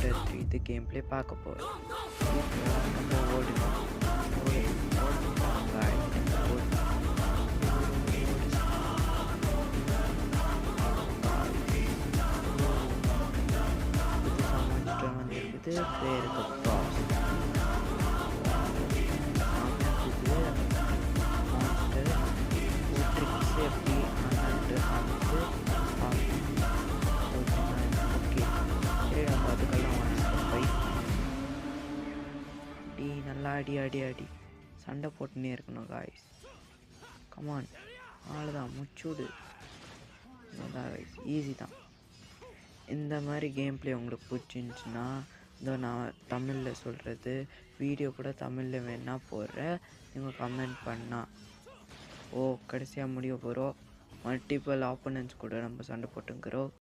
Chapter 3 இது game play பார்க்க போகிறோம். நம்ம ஓடணும் வந்துருக்குது பேருக்கு பாஸ் மாஸ்டர் ட்ரிக்ஸ் எப்படி ஆனான்ட்டு வந்து ஓகே சரி நம்ம அதுக்கெல்லாம் ஃபைட் டி நல்லா அடி சண்டை போட்டுன்னே இருக்கணும் காய்ஸ். கமான் அவ்வளோதான் முச்சுடு அதான் காய்ஸ் ஈஸி தான். இந்த மாதிரி கேம் ப்ளே உங்களுக்கு பிடிச்சிருந்துச்சின்னா இதோ நான் தமிழில் சொல்கிறது வீடியோ கூட தமிழில் வேணா போடுறேன். நீங்கள் கமெண்ட் பண்ணால் கடைசியாக முடிய போகிறோம். மல்டிபிள் ஆப்போனன்ட்ஸ் கூட நம்ம சண்டை போட்டுங்கிறோம்.